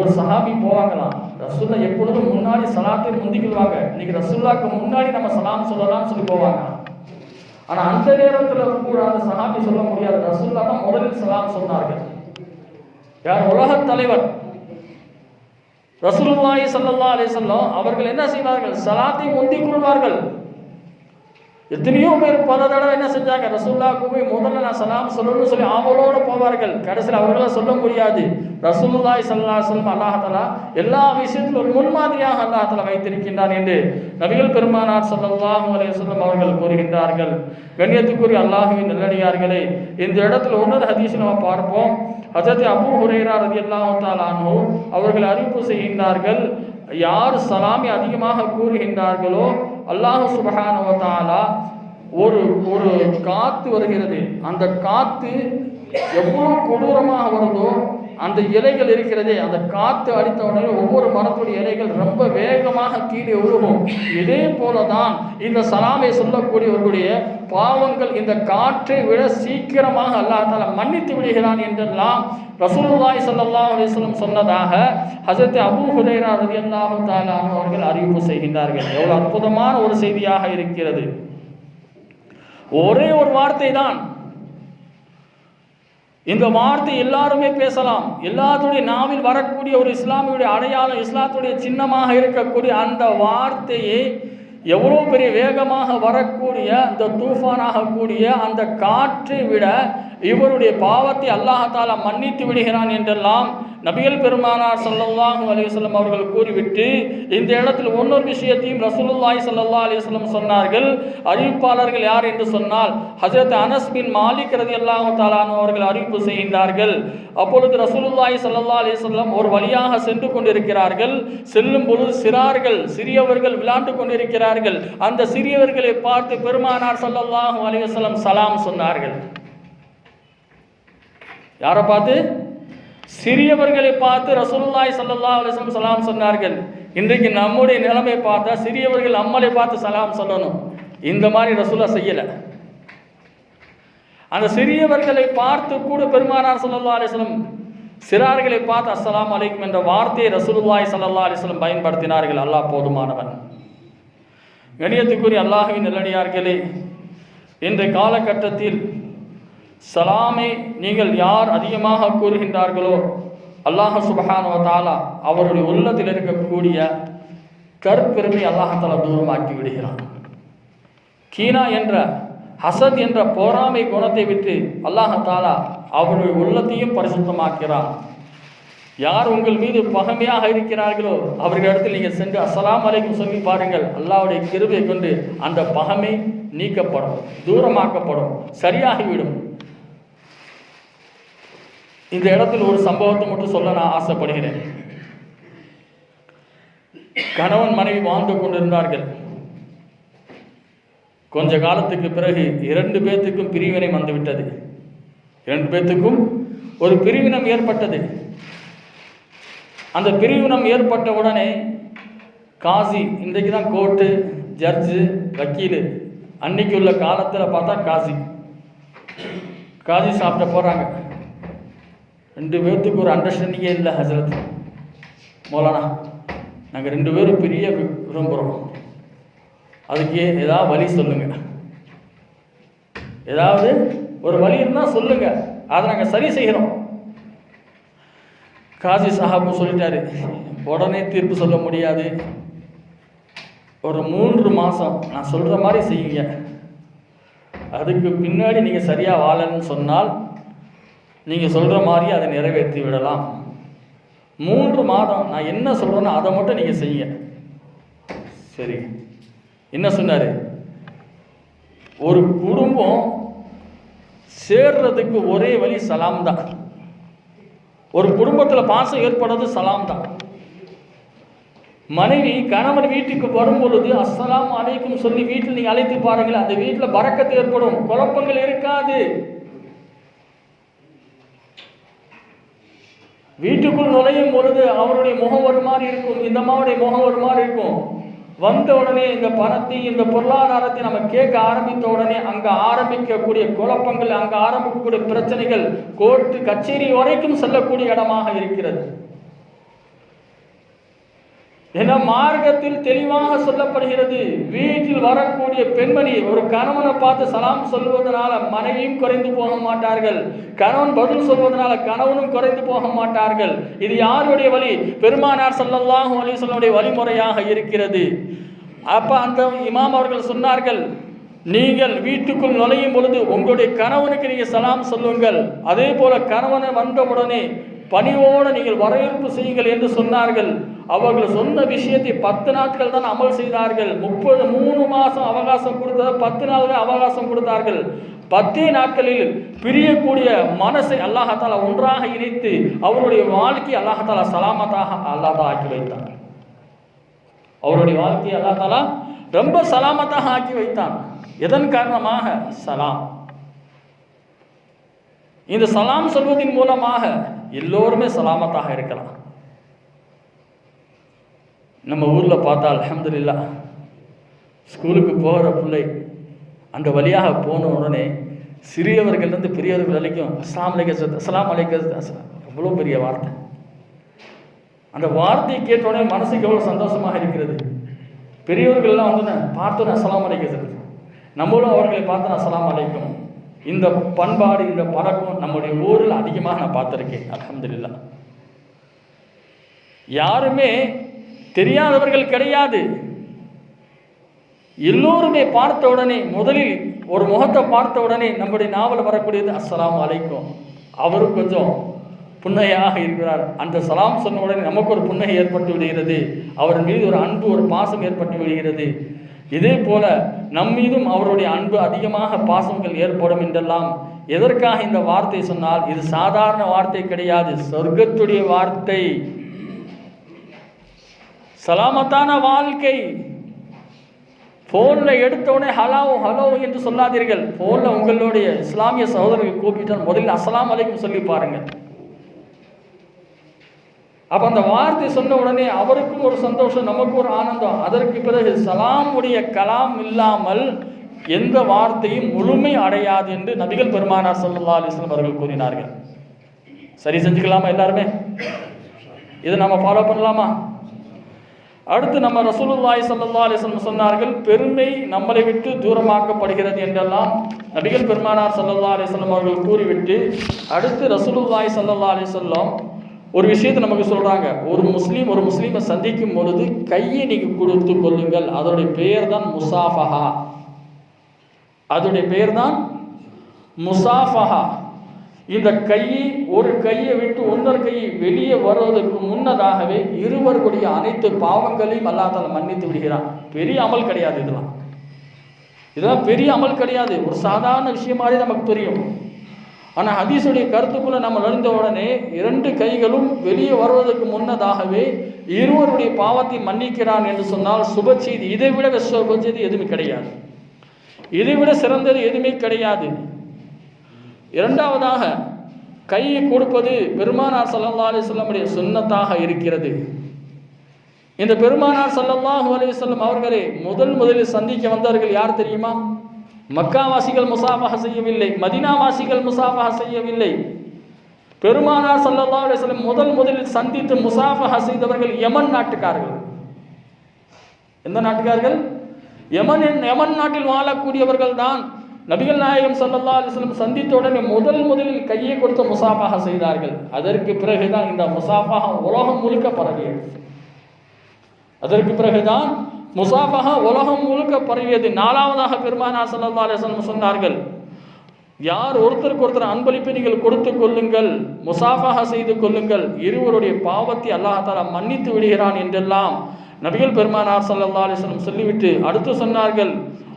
ஒரு சஹாபி போவாங்களாம், ரசூல்லா எப்பொழுதும் முன்னாடி சலாத்தை முந்திக்குவாங்க, இன்னைக்கு ரசூல்லாவுக்கு முன்னாடி நம்ம சலாம் சொல்லலாம்னு சொல்லி போவாங்க. ஆனால் அந்த நேரத்தில் கூட அந்த சஹாபி சொல்ல முடியாது, ரசூல்லா தான் முதலில் சலாம் சொன்னார்கள். யார்? உலகத் தலைவர் ரசூலுல்லாஹி ஸல்லல்லாஹு அலைஹி வஸல்லம் அவர்கள் என்ன செய்வார்கள்? சலாத்தை முந்திக் கொள்வார்கள். எத்தனையோ பேர் பல தடவை என்ன செஞ்சாங்க, ரசூலுல்லாஹ்வுக்கு போய் முதல்ல நான் சலாம் சொல்லணும்னு சொல்லி ஆவலோடு போவார்கள். கடைசியில் அவர்களால் சொல்ல முடியாது. ரசூலுல்லாஹி ஸல்லல்லாஹு அலைஹி வஸல்லம் அல்லாஹ் தஆலா எல்லா விஷயத்திலும் ஒரு முன்மாதிரியாக அல்லாஹ் தஆலா வைத்திருக்கின்றான் என்று நபிகள் பெருமானார் ஸல்லல்லாஹு அலைஹி வஸல்லம் அவர்கள் கூறுகின்றார்கள். கண்ணியத்துக்குரிய அல்லாஹ்வின் நல்லடியார்களே, இந்த இடத்துல இன்னொரு ஹதீஸ் நம்ம பார்ப்போம். ஹஜ்ரத் அபூ ஹுரைரா ரலியல்லாஹு தஆலா அன்ஹு அவர்கள் அறிவிப்பு செய்கின்றார்கள், யார் சலாமை அதிகமாக கூறுகின்றார்களோ அல்லாஹ் சுப்ஹானஹு வ தஆலா ஒரு காற்று வருகிறது, அந்த காற்று எவ்வளவு கொடூரமாக வருதோ அந்த இலைகள் இருக்கிறதே, அந்த காற்று அடித்த உடனே ஒவ்வொரு மரத்துடைய இலைகள் ரொம்ப வேகமாக கீழே உருகும். இதே போலதான் இந்த சலாமை சொல்லக்கூடியவர்களுடைய பாவங்கள் இந்த காற்றை விட சீக்கிரமாக அல்லாஹ் தஆலா மன்னித்து விடுகிறான் என்றெல்லாம் ரசூலுல்லாஹி ஸல்லல்லாஹு அலைஹி வஸல்லம் சொன்னதாக ஹஜ்ரத் அபூ ஹுரைரா ரலியல்லாஹு தஆலா அன்ஹு அவர்கள் அறிவிப்பு செய்கின்றார்கள். எவ்வளவு அற்புதமான ஒரு செய்தியாக இருக்கிறது. ஒரே ஒரு வார்த்தை தான், இந்த வார்த்தை எல்லாருமே பேசலாம், எல்லாத்துடைய நாவில் வரக்கூடிய ஒரு இஸ்லாமியுடைய அடையாளம், இஸ்லாத்துடைய சின்னமாக இருக்கக்கூடிய அந்த வார்த்தையை எவ்வளோ பெரிய வேகமாக வரக்கூடிய அந்த தூஃபானாக கூடிய அந்த காற்றை விட இவருடைய பாவத்தை அல்லாஹ் தஆலா மன்னித்து விடுகிறான் என்றெல்லாம் நபிகள் பெருமானார் ஸல்லல்லாஹு அலைஹி வஸல்லம் அவர்கள் கூறிவிட்டு இந்த இடத்தில் இன்னொரு விஷயத்தையும் ரசூலுல்லாஹி ஸல்லல்லாஹு அலைஹி வஸல்லம் சொன்னார்கள். அறிவிப்பாளர்கள் யார் என்று சொன்னால் ஹஜ்ரத் அனஸ் பின் மாலிக் ரலியல்லாஹு தஆலா அன்ஹு அவர்கள் அறிவிப்பு செய்கின்றார்கள். அப்பொழுது ரசூலுல்லாஹி ஸல்லல்லாஹு அலைஹி வஸல்லம் ஒரு வழியாக சென்று கொண்டிருக்கிறார்கள். செல்லும் பொழுது சிறியவர்கள் விளையாண்டு கொண்டிருக்கிறார்கள். அந்த சிறியவர்களை பார்த்து பெருமானார் ஸல்லல்லாஹு அலைஹி வஸல்லம் சலாம் சொன்னார்கள். யாரை பார்த்து? சிறியவர்களை பார்த்து ரசூலுல்லாஹி ஸல்லல்லாஹு அலைஹி வஸல்லம் சலாம் சொன்னார்கள். இன்றைக்கு நம்முடைய நிலைமை பார்த்தா சிறியவர்கள் நம்மளை பார்த்து சலாம் சொல்லணும். இந்த மாதிரி ரசூலா செய்யலை. அந்த சிறியவர்களை பார்த்து கூட பெருமானார் ஸல்லல்லாஹு அலைஹி வஸல்லம் சிறார்களை பார்த்து அஸ்ஸலாமு அலைக்கும் என்ற வார்த்தையை ரசூலுல்லாஹி ஸல்லல்லாஹு அலைஹி வஸல்லம் பயன்படுத்தினார்கள். அல்லாஹ் போதுமானவன். கண்ணியத்துக்குரிய அல்லாஹ்வின் நல்லடியார்களே, இன்றைய காலகட்டத்தில் சலாமை நீங்கள் யார் அதிகமாக கூறுகின்றார்களோ அல்லாஹ் சுப்ஹானஹு வ தஆலா அவருடைய உள்ளத்தில் இருக்கக்கூடிய கற்பெருமை அல்லாஹ் தஆலா தூரமாக்கி விடுகிறான். கீனா என்ற ஹசத் என்ற பொறாமை குணத்தை விட்டு அல்லாஹ் தஆலா அவருடைய உள்ளத்தையும் பரிசுத்தமாக்கிறான். யார் உங்கள் மீது பகைமையாக இருக்கிறார்களோ அவர்களிடத்தில் நீங்கள் சென்று அஸ்ஸலாமு அலைக்கும் சொல்லி பாருங்கள். அல்லாஹ்வுடைய கிருபையை கொண்டு அந்த பகைமை நீக்கப்படும், தூரமாக்கப்படும், சரியாகிவிடும். இந்த இடத்தில் ஒரு சம்பவத்தை மட்டும் சொல்ல நான் ஆசைப்படுகிறேன். கணவன் மனைவி வாழ்ந்து கொண்டிருந்தார்கள். கொஞ்ச காலத்துக்கு பிறகு 2 பேர்த்துக்கும் பிரிவினை வந்துவிட்டது. 2 பேர்த்துக்கும் ஒரு பிரிவினம் ஏற்பட்டது. அந்த பிரிவினம் ஏற்பட்ட உடனே காசி, இன்றைக்கு தான் கோர்ட்டு, ஜட்ஜு, வக்கீல், அன்னைக்கு உள்ள காலத்தில் பார்த்தா காசி சாப்பிட போகிறாங்க. 2 பேர்த்துக்கு ஒரு அண்டர்ஸ்டாண்டிங்கே இல்லை. ஹசரத் மௌலானா, நாங்கள் 2 பேரும் பிரிய விரும்புகிறோம், அதுக்கு ஏதாவது வழி சொல்லுங்கள், ஏதாவது ஒரு வழி இருந்தால் சொல்லுங்கள், அதை நாங்கள் சரி செய்கிறோம். காசி சாஹாபு சொல்லிட்டாரு, உடனே தீர்ப்பு சொல்ல முடியாது, ஒரு 3 மாதம் நான் சொல்கிற மாதிரி செய்யுங்க, அதுக்கு பின்னாடி நீங்கள் சரியாக வாழன்னு சொன்னால் நீங்கள் சொல்கிற மாதிரி அதை நிறைவேற்றி விடலாம். 3 மாதம் நான் என்ன சொல்கிறேன்னு அதை மட்டும் நீங்கள் செய்யுங்க. சரி, என்ன சொன்னார்? ஒரு குடும்பம் சேர்றதுக்கு ஒரே வழி சலாம் தான். ஒரு குடும்பத்தில் பாசம் ஏற்படுறது சலாம் தான். மனைவி கணவன் வீட்டுக்கு வரும் பொழுது அஸ்ஸலாமு அலைக்கும் சொல்லி வீட்டில் நீங்கள் அழைத்து பாருங்கள், அந்த வீட்டில் பரக்கத்து ஏற்படும், குழப்பங்கள் இருக்காது. வீட்டுக்குள் நுழையும் பொழுது அவருடைய முகம் ஒரு மாதிரி இருக்கும், இந்த அம்மாவுடைய முகம் ஒரு மாதிரி இருக்கும். வந்த உடனே இந்த பணத்தை, இந்த பொருளாதாரத்தை நம்ம கேட்க ஆரம்பித்த உடனே அங்கே ஆரம்பிக்கக்கூடிய குழப்பங்கள், அங்கே ஆரம்பிக்கக்கூடிய பிரச்சனைகள் கோர்ட்டு கச்சேரி வரைக்கும் செல்லக்கூடிய இடமாக இருக்கிறது. என மார்க்கத்தில் தெளிவாக சொல்லப்படுகிறது, வீட்டில் வரக்கூடிய பெண்மணி ஒரு கணவனை பார்த்து சலாம் சொல்வதனால மனைவியும் குறைந்து போக மாட்டார்கள், கணவன் பதில் சொல்வதனால கணவனும் குறைந்து போக மாட்டார்கள். இது யாருடைய வழி? பெருமானார் ஸல்லல்லாஹு அலைஹி வஸல்லம் வழிமுறையாக இருக்கிறது. அப்போ அந்த இமாம் அவர்கள் சொன்னார்கள், நீங்கள் வீட்டுக்குள் நுழையும் பொழுது உங்களுடைய கணவனுக்கு நீங்கள் சலாம் சொல்லுங்கள், அதே போல கணவனை வந்தவுடனே பணிவோடு நீங்கள் வரவேற்பு செய்யுங்கள் என்று சொன்னார்கள். அவர்கள் சொன்ன விஷயத்தை 10 நாட்கள் தான் அமல் செய்தார்கள். 3 மாதம் அவகாசம் கொடுத்ததை 10 நாள்கள் அவகாசம் கொடுத்தார்கள். 10 நாட்களில் பிரியக்கூடிய மனசை அல்லாஹ் தஆலா ஒன்றாக இணைத்து அவருடைய வாழ்க்கையை அல்லாஹ் தஆலா சலாமத்தாக அல்லாஹ் தஆலா ஆக்கி வைத்தான். அவருடைய வாழ்க்கையை அல்லாஹ் தஆலா ரொம்ப சலாமத்தாக ஆக்கி வைத்தான். எதன் காரணமாக? சலாம். இந்த சலாம் சொல்வதின் மூலமாக எல்லோருமே சலாமத்தாக இருக்கலாம். நம்ம ஊரில் பார்த்தா அல்ஹம்துலில்லாஹ் ஸ்கூலுக்கு போகிற பிள்ளை அந்த வழியாக போன உடனே சிறியவர்கள்லேருந்து பெரியவர்கள் வரைக்கும் அஸ்ஸலாமு அலைக்கும் அஸ்ஸலாமு அலைக்கும், எவ்வளோ பெரிய வார்த்தை. அந்த வார்த்தையை கேட்டோடனே மனசுக்கு எவ்வளோ சந்தோஷமாக இருக்கிறது. பெரியவர்கள்லாம் வந்து பார்த்தோன்னே அஸ்ஸலாமு அலைக்கும், நம்மளும் அவர்களை பார்த்தோன்னா அஸ்ஸலாமு அலைக்கும். இந்த பண்பாடு, இந்த பழக்கம் நம்முடைய ஊரில் அதிகமாக நான் பார்த்துருக்கேன் அல்ஹம்துலில்லாஹ். யாருமே தெரியாதவர்கள் கிடையாது. எல்லோருமே பார்த்த உடனே, முதலில் ஒரு முகத்தை பார்த்த உடனே நம்முடைய நாவல் வரக்கூடியது அஸ்ஸலாமு அலைக்கும். அவரும் கொஞ்சம் புன்னகையாக இருக்கிறார். அந்த சலாம் சொன்ன உடனே நமக்கு ஒரு புன்னகை ஏற்பட்டு விடுகிறது. அவர் மீது ஒரு அன்பு, ஒரு பாசம் ஏற்பட்டு விடுகிறது. இதே போல நம் மீதும் அவருடைய அன்பு அதிகமாக, பாசங்கள் ஏற்படும் என்றெல்லாம். எதற்காக இந்த வார்த்தை சொன்னால், இது சாதாரண வார்த்தை கிடையாது, சொர்க்கத்துடைய வார்த்தை, சலாமத்தான வாழ்க்கை. ஃபோனில் எடுத்தவுடனே ஹலோ ஹலோ என்று சொல்லாதீர்கள். ஃபோனில் உங்களுடைய இஸ்லாமிய சகோதரர்கள் கூப்பிட்டால் முதலில் அஸ்ஸலாமு அலைக்கும் சொல்லி பாருங்கள். அப்போ அந்த வார்த்தை சொன்ன உடனே அவருக்கும் ஒரு சந்தோஷம், நமக்கு ஒரு ஆனந்தம். அதற்கு பிறகு சலாமுடைய கலாம் இல்லாமல் எந்த வார்த்தையும் முழுமை அடையாது என்று நபிகள் பெருமானார் ஸல்லல்லாஹு அலைஹி வஸல்லம் அவர்கள் கூறினார்கள். சரி செஞ்சுக்கலாமா எல்லாருமே? இதை நம்ம ஃபாலோ பண்ணலாமா? அடுத்து நம்ம ரசூலுல்லாஹி ஸல்லல்லாஹு அலைஹி வஸல்லம் சொன்னார்கள், பெருமை நம்மளை விட்டு தூரமாக்கப்படுகிறது என்றெல்லாம் நபிகள் பெருமானார் ஸல்லல்லாஹு அலைஹி வஸல்லம் அவர்கள் கூறிவிட்டு, அடுத்து ரசூலுல்லாஹி ஸல்லல்லாஹு அலைஹி வஸல்லம் ஒரு விஷயத்தை நமக்கு சொல்கிறாங்க. ஒரு முஸ்லீமை சந்திக்கும் பொழுது கையை நீங்கள் கொடுத்து கொள்ளுங்கள். அதோடைய பெயர் தான் முசாஃபஹா. அதோடைய பெயர் தான் முசாஃபஹா. இந்த ஒரு கையை விட்டு இன்னொரு கையை வெளியே வருவதற்கு முன்னதாகவே இருவருடைய அனைத்து பாவங்களையும் அல்லாஹ் தஆலா மன்னித்து விடுகிறான். பெரிய அமல் கிடையாது, இதெல்லாம் பெரிய அமல் கிடையாது, ஒரு சாதாரண விஷயம் மாதிரி நமக்கு தெரியும். ஆனால் ஹதீஸுடைய கருத்துக்குள்ள நம்ம நுழைந்த உடனே 2 கைகளும் வெளியே வருவதற்கு முன்னதாகவே இருவருடைய பாவத்தை மன்னிக்கிறான் என்று சொன்னால் சுப செய்தி. இதை விட சுப செய்தி எதுவுமே கிடையாது, இதை விட சிறந்தது எதுவுமே கிடையாது. இரண்டாவதாக கையை கொடுப்பது பெருமானார் ஸல்லல்லாஹு அலைஹி வஸல்லம் சுன்னத்தாக இருக்கிறது. இந்த பெருமானார் ஸல்லல்லாஹு அலைஹி வஸல்லம் அவர்களை முதலில் சந்திக்க வந்தவர்கள் யார் தெரியுமா? மக்காவாசிகள் முசாஃபஹா செய்யவில்லை, மதீனாவாசிகள் முசாஃபஹா செய்யவில்லை. பெருமானார் ஸல்லல்லாஹு அலைஹி வஸல்லம் முதலில் சந்தித்து முசாஃபஹா செய்தவர்கள் யமன் நாட்டுக்காரர்கள். எந்த நாட்டுக்காரர்கள்? யமன் நாட்டில் வாழக்கூடியவர்கள் தான். நபிகள் நாயகம் ஸல்லல்லாஹு அலைஹி வஸல்லம் சந்தித்த உடனே முதலில் கையை கொடுத்து முசாஃபஹா செய்தார்கள். அதற்கு பிறகுதான் இந்த முசாஃபஹா உலகம் முழுக்க பரவியது. அதற்கு பிறகுதான் முசாஃபஹா உலகம் முழுக்க பரவியது. 4வதாக பெருமானார் ஸல்லல்லாஹு அலைஹி வஸல்லம் சொன்னார்கள், யார் ஒருத்தருக்கு ஒருத்தர் அன்பளிப்பை நீங்கள் கொடுத்து கொள்ளுங்கள், முசாஃபஹா செய்து கொள்ளுங்கள், இருவருடைய பாவத்தை அல்லாஹ் தஆலா மன்னித்து விடுகிறான் என்றெல்லாம் நபிகள் பெருமானார் ஸல்லல்லாஹு அலைஹி வஸல்லம் சொல்லிவிட்டு அடுத்து சொன்னார்கள்,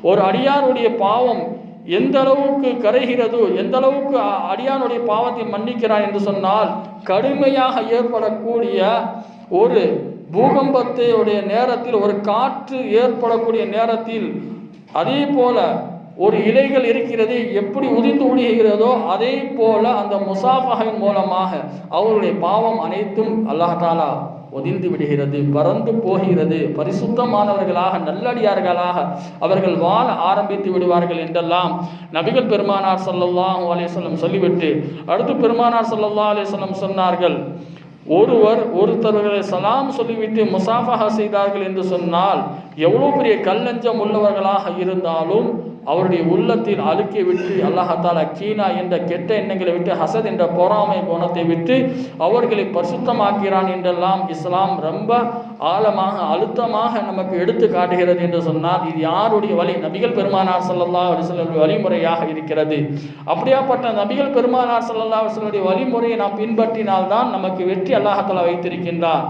ஒரு அடியாருடைய பாவம் எந்த அளவுக்கு கரைகிறதோ, எந்த அளவுக்கு அடியானுடைய பாவத்தை மன்னிக்கிறான் என்று சொன்னால், கடுமையாக ஏற்படக்கூடிய ஒரு பூகம்பத்தையுடைய நேரத்தில், ஒரு காற்று ஏற்படக்கூடிய நேரத்தில், அதே போல ஒரு இலைகள் இருக்கிறது எப்படி உதிர்ந்து விடுகிறதோ அதே போல அந்த முசாஃபஹின் மூலமாக அவருடைய பாவம் அனைத்தும் அல்லாஹ் தஆலா ஒதிர்ந்து விடுகிறது, பறந்து போகிறது. பரிசுத்தமானவர்களாக, நல்லடியார்களாக அவர்கள் வாழ ஆரம்பித்து விடுவார்கள் என்றெல்லாம் நபிகள் பெருமானார் ஸல்லல்லாஹு அலைஹி வஸல்லம் சொல்லிவிட்டு அடுத்து பெருமானார் ஸல்லல்லாஹு அலைஹி வஸல்லம் சொன்னார்கள், ஒருத்தர்களை சலாம் சொல்லிவிட்டு முசாஃபஹா செய்தார்கள் என்று சொன்னால், எவ்வளோ பெரிய கல்லஞ்சம் உள்ளவர்களாக இருந்தாலும் அவருடைய உள்ளத்தில் அழுக்கை விட்டு அல்லாஹ் தஆலா கீனா என்ற கெட்ட எண்ணங்களை விட்டு, ஹசத் என்ற பொறாமை குணத்தை விட்டு அவர்களை பரிசுத்தமாக்கிறான் என்றெல்லாம் இஸ்லாம் ரொம்ப ஆழமாக அழுத்தமாக நமக்கு எடுத்து காட்டுகிறது என்று சொன்னால், இது யாருடைய வழி? நபிகள் பெருமானார் ஸல்லல்லாஹு அலைஹி வஸல்லம் வழிமுறையாக இருக்கிறது. அப்படியாப்பட்ட நபிகள் பெருமானார் ஸல்லல்லாஹு அலைஹி வஸல்லம் வழிமுறையை நாம் பின்பற்றினால்தான் நமக்கு வெற்றி அல்லாஹ் தஆலா வைத்திருக்கின்றான்.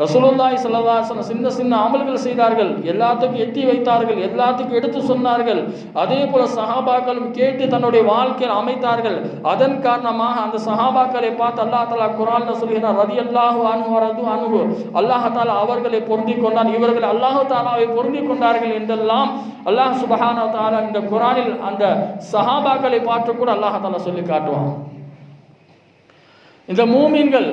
ரசூலுல்லாஹி ஸல்லல்லாஹு அலைஹி வஸல்லம் சின்ன அமல்கள் செய்தார்கள், எல்லாத்துக்கும் எத்தி வைத்தார்கள், எல்லாத்துக்கும் எடுத்து சொன்னார்கள். அதே போல சஹாபாக்களும் கேட்டு தன்னுடைய வாழ்க்கையில் அமைத்தார்கள். அதன் காரணமாக அந்த சஹாபாக்களை பார்த்து அல்லாஹ் தஆலா குர்ஆன்ல சொல்கிறார், ரலியல்லாஹு அன்ஹு வரது அன்ஹு, அல்லாஹ் தஆலா அவர்களை பொருந்திக் கொண்டான், இவர்கள் அல்லாஹ் தஆலாவை பொருந்திக் கொண்டார்கள் என்றெல்லாம் அல்லாஹ் சுப்ஹானஹு வ தஆலா இந்த குர்ஆனில் அந்த சஹாபாக்களை பார்த்து கூட அல்லாஹ் தஆலா சொல்லி காட்டுவான். இந்த மூமீன்கள்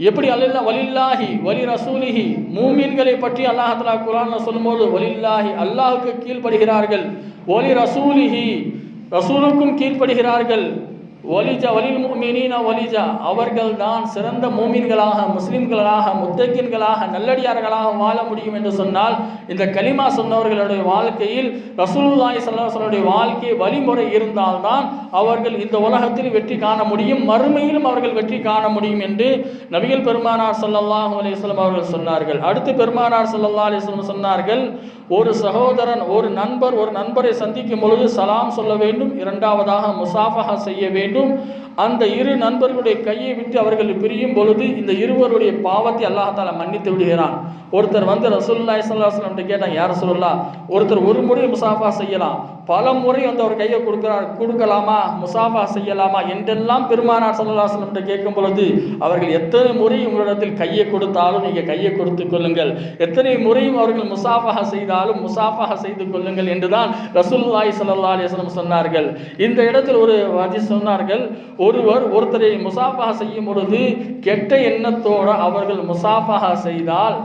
எப்படி அல்லா வலில்லாஹி வலி ரசூலிஹி, மூமீன்களை பற்றி அல்லாஹ் தஆலா குர்ஆன்ல சொல்லும்போது வலில்லாஹி அல்லாஹ்வுக்கு கீழ்ப்படுகிறார்கள், வலி ரசூலிஹி ரசூலுக்கும் கீழ்ப்படுகிறார்கள், வலில் முஃமினீன வலிஜா அவர்கள் தான் சிறந்த மூமின்களாக முஸ்லிம்களாக முத்தகின்களாக நல்லடியார்களாக வாழ முடியும் என்று சொன்னால், இந்த கலிமா சொன்னவர்களுடைய வாழ்க்கையில் ரசூலுல்லாஹி ஸல்லல்லாஹு அலைஹி வஸல்லம் வாழ்க்கை வழிமுறை இருந்தால்தான் அவர்கள் இந்த உலகத்தில் வெற்றி காண முடியும், மறுமையிலும் அவர்கள் வெற்றி காண முடியும் என்று நபிகள் பெருமானார் ஸல்லல்லாஹு அலைஹி வஸல்லம் அவர்கள் சொன்னார்கள். அடுத்து பெருமானார் ஸல்லல்லாஹு அலைஹி வஸல்லம் சொன்னார்கள், ஒரு சகோதரன் ஒரு நண்பரை சந்திக்கும் பொழுது சலாம் சொல்ல வேண்டும், இரண்டாவதாக முசாஃபஹா செய்ய வேண்டும். அந்த இரு நண்பர்களுடைய கையை விட்டு அவர்கள் பிரியும் பொழுது இந்த இருவருடைய பாவத்தை அல்லாஹ் தஆலா மன்னித்து விடுகிறான். ஒருத்தர் வந்து ரசூலுல்லாஹி ஸல்லல்லாஹு அலைஹி வஸல்லம் கேட்டாங்க, யார் ரசூலுல்லாஹ், ஒருத்தர் ஒரு முறை முசாஃபா செய்யலாம், பல முறை வந்து அவர் கையை கொடுக்கலாமா, முசாஃபா செய்யலாமா என்றெல்லாம் பெருமானார் ஸல்லல்லாஹு அலைஹி வஸல்லம் கேட்கும் பொழுது, அவர்கள் எத்தனை முறை உங்களிடத்தில் கையை கொடுத்தாலும் நீங்கள் கையை கொடுத்து கொள்ளுங்கள், எத்தனை முறையும் அவர்கள் முசாஃபா செய்தாலும் முசாஃபா செய்து கொள்ளுங்கள் என்றுதான் ரசூலுல்லாஹி ஸல்லல்லாஹு அலைஹி வஸல்லம் சொன்னார்கள். இந்த இடத்தில் ஒரு ஹதீஸ் சொன்னார்கள், ஒருத்தரை முசாஃபா செய்யும் பொழுது கெட்ட எண்ணத்தோடு அவர்கள் முசாஃபா செய்தால்,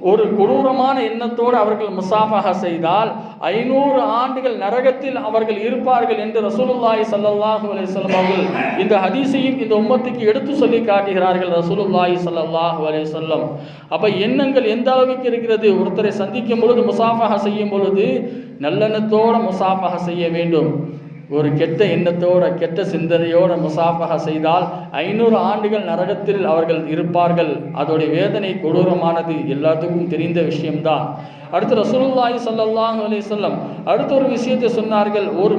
ஒரு கொடூரமான எண்ணத்தோடு அவர்கள் முசாஃபஹா செய்தால் 500 ஆண்டுகள் நரகத்தில் அவர்கள் இருப்பார்கள் என்று ரசூலுல்லாஹி ஸல்லல்லாஹு அலைஹி வஸல்லம் அவர்கள் இந்த ஹதீஸையும் இந்த உம்மத்துக்கு எடுத்து சொல்லி காட்டுகிறார்கள் ரசூலுல்லாஹி ஸல்லல்லாஹு அலைஹி வஸல்லம். அப்போ எண்ணங்கள் எந்த அளவுக்கு இருக்கிறது, ஒருத்தரை சந்திக்கும் பொழுது முசாஃபஹா செய்யும் பொழுது நல்லெண்ணத்தோடு முசாஃபஹா செய்ய வேண்டும். ஒரு கெட்ட எண்ணத்தோட கெட்ட சிந்தனையோட முசாஃபஹா செய்தால் 500 ஆண்டுகள் நரகத்தில் அவர்கள் இருப்பார்கள். அதோடைய வேதனை கொடூரமானது, எல்லாத்துக்கும் தெரிந்த விஷயம்தான். அடுத்து ரசூலுல்லாஹி ஸல்லல்லாஹு அலைஹி வஸல்லம் அடுத்த ஒரு விஷயத்தை சொன்னார்கள், ஒரு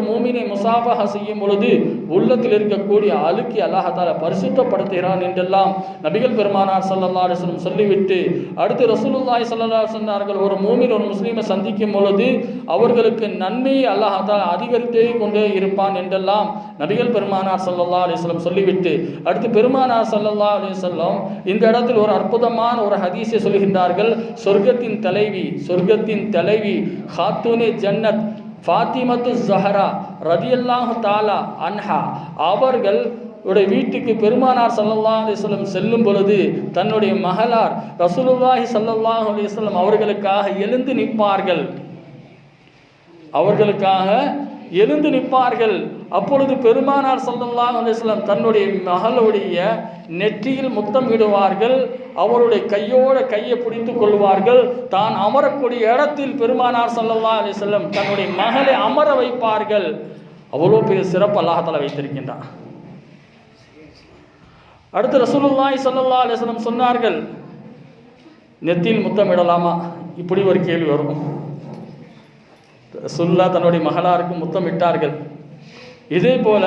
மூமினை முசாஃபஹா செய்யும் பொழுது உள்ளத்தில் இருக்கக்கூடிய அழுக்கி அல்லாஹ் தஆலா பரிசுத்தப்படுத்துகிறான் என்றெல்லாம் நபிகள் பெருமானார் ஸல்லல்லாஹு அலைஹி வஸல்லம் சொல்லிவிட்டு அடுத்து ரசூலுல்லாஹி ஸல்லல்லாஹு அலைஹி வஸல்லம் சொன்னார்கள், ஒரு மூமின் ஒரு முஸ்லீமை சந்திக்கும் பொழுது அவர்களுக்கு நன்மையை அல்லாஹ் தஆலா அதிகரித்தே கொண்டே இருப்பான் என்றெல்லாம் நபிகள் பெருமானார் ஸல்லல்லாஹு அலைஹி வஸல்லம் சொல்லிவிட்டு அடுத்து பெருமானார் ஸல்லல்லாஹு அலைஹி வஸல்லம் இந்த இடத்தில் ஒரு அற்புதமான ஒரு ஹதீஸை சொல்கின்றார்கள். சொர்க்கத்தின் தலைவி ஹாத்தூனே ஜன்னத் ஃபாத்திமத்து ஸஹரா ரலியல்லாஹு தஆலா அன்ஹா அவர்கள் வீட்டுக்கு பெருமானார் ஸல்லல்லாஹு அலைஹி வஸல்லம் செல்லும் பொழுது தன்னுடைய மகளார் ரசூலுல்லாஹி ஸல்லல்லாஹு அலைஹி வஸல்லம் அவர்களுக்காக எழுந்து நிற்பார்கள். அப்பொழுது பெருமானார் ஸல்லல்லாஹு அலைஹி வஸல்லம் தன்னுடைய மகளுடைய நெற்றியில் முத்தம் இடுவார்கள், அவருடைய கையை பிடித்து கொள்வார்கள். தான் அமரக்கூடிய இடத்தில் பெருமானார் ஸல்லல்லாஹு அலைஹி வஸல்லம் தன்னுடைய மகளை அமர வைப்பார்கள். அவ்வளோ பெரிய சிறப்பு அல்லாஹ் தஆலா வைத்திருக்கின்றான். அடுத்து ரசூலுல்லாஹி ஸல்லல்லாஹு அலைஹி வஸல்லம் சொன்னார்கள், நெத்தியில் முத்தமிடலாமா? இப்படி ஒரு கேள்வி வரும். ரசூலுல்லாஹ் தன்னுடைய மகளாருக்கு முத்தமிட்டார்கள். இதே போல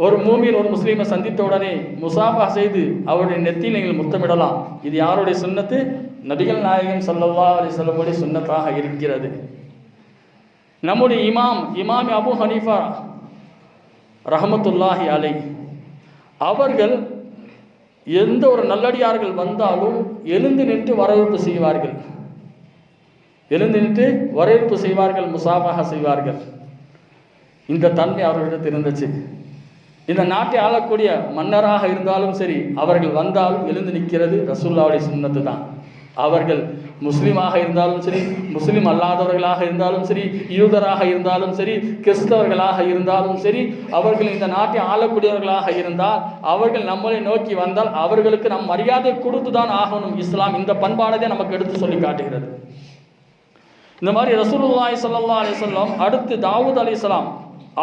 ஒரு மூமின் ஒரு முஸ்லீமை சந்தித்த உடனே முசாஃபா செய்து அவருடைய நெத்தியில் நீங்கள் முத்தமிடலாம். இது யாருடைய சுன்னத்து? நபிகள் நாயகம் ஸல்லல்லாஹு அலைஹி வஸல்லம் சுன்னத்தாக இருக்கிறது. நம்முடைய இமாம் அபு ஹனீஃபா ரஹ்மத்துல்லாஹி அலைஹி அவர்கள் எந்த ஒரு நல்லடியார்கள் வந்தாலும் எழுந்து நின்று வரவேற்பு செய்வார்கள், முசாஃபஹா செய்வார்கள். இந்த தன்மை அவர்களிடத்தில் இருந்துச்சு. இந்த நாட்டை ஆளக்கூடிய மன்னராக இருந்தாலும் சரி, அவர்கள் வந்தாலும் எழுந்து நிற்கிறது ரசூலுல்லாஹ்வுடைய சுன்னத்து தான். அவர்கள் முஸ்லீமாக இருந்தாலும் சரி, முஸ்லீம் அல்லாதவர்களாக இருந்தாலும் சரி, யூதராக இருந்தாலும் சரி, கிறிஸ்தவர்களாக இருந்தாலும் சரி, அவர்கள் இந்த நாட்டை ஆளக்கூடியவர்களாக இருந்தால் அவர்கள் நம்மளை நோக்கி வந்தால் அவர்களுக்கு நம் மரியாதை கொடுத்து தான் ஆகணும். இஸ்லாம் இந்த பண்பாடை நமக்கு எடுத்து சொல்லி காட்டுகிறது. இந்த மாதிரி ரசூலுல்லாஹி ஸல்லல்லாஹு அலைஹி வஸல்லம் அடுத்து தாவூத் அலைஹிஸ்ஸலாம்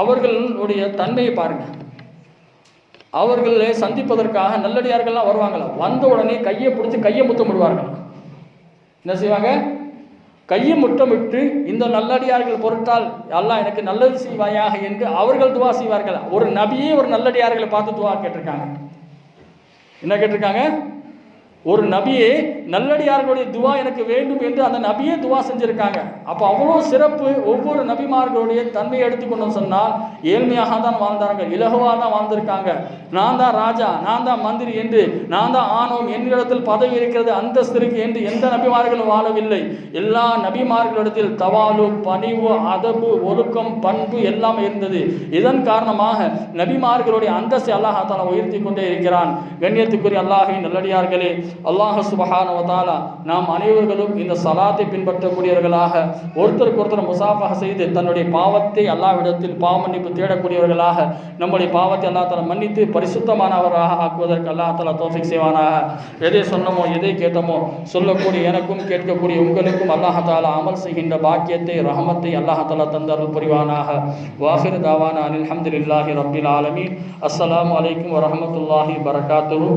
அவர்களுடைய தன்மையை பாருங்கள். அவர்களை சந்திப்பதற்காக நல்லடியார்கள்லாம் வருவாங்களா, வந்த உடனே கையை பிடிச்சி கையை முத்தமிடுவார்கள். என்ன செய்வாங்க? கையை முத்தமிட்டு இந்த நல்லடியார்கள் பொருட்டால் அல்லாஹ் எனக்கு நல்லது செய்வாயாக என்று அவர்கள் துவா செய்வார்கள். ஒரு நபியே ஒரு நல்லடியார்களை பார்த்து துவா கேட்டிருக்காங்க. என்ன கேட்டிருக்காங்க? ஒரு நபியே நல்லடியார்களுடைய துவா எனக்கு வேண்டும் என்று அந்த நபியே துவா செஞ்சுருக்காங்க. அப்போ அவ்வளோ சிறப்பு. ஒவ்வொரு நபிமார்களுடைய தன்மையை எடுத்துக்கொண்டு சொன்னால் ஏழ்மையாக தான் வாழ்ந்தாங்க, இலகுவாக தான் வாழ்ந்திருக்காங்க. நான் தான் ராஜா, நான் தான் மந்திரி என்று, நான் தான் ஆணவம், என்னிடத்தில் பதவி இருக்கிறது, அந்தஸ்து இருக்கு என்று எந்த நபிமார்களும் வாழவில்லை. எல்லா நபிமார்களிடத்தில் தவாலு, பணிவு, அதபு, ஒழுக்கம், பண்பு எல்லாமே இருந்தது. இதன் காரணமாக நபிமார்களுடைய அந்தஸ்தை அல்லாஹ் தஆலா உயர்த்தி கொண்டே இருக்கிறான். கண்ணியத்துக்குரிய அல்லாஹ்வின் நல்லடியார்களே, அல்லாஹ் சுப்ஹானஹு வ தஆலா நாம் அனைவர்களும் இந்த சலாத்தை பின்பற்றக்கூடியவர்களாக, ஒருத்தருக்கு ஒருத்தர் முசாஃபஹா செய்து தன்னுடைய பாவத்தை அல்லாஹ்விடத்தில் பாவ மன்னிப்பு தேடக்கூடியவர்களாக, நம்முடைய பாவத்தை அல்லாஹ் தஆலா மன்னித்து பரிசுத்தமானவராக ஆக்குவதற்கு அல்லாஹ் தஆலா தௌஃபீக் செய்வானாக. எதை சொன்னமோ எதை கேட்டமோ சொல்லக்கூடிய எனக்கும் கேட்கக்கூடிய உங்களுக்கும் அல்லாஹ் தஆலா அமல் செய்கின்ற பாக்கியத்தை ரஹமத்தை அல்லாஹ் தஆலா தந்தருள் புரிவானாக. வாஹிர் தாவானா அல்ஹம்துலில்லாஹி ரப்பில் ஆலமீன். அஸ்ஸலாமு அலைக்கும் வரஹ்மத்துல்லாஹி வபரகாத்துஹு.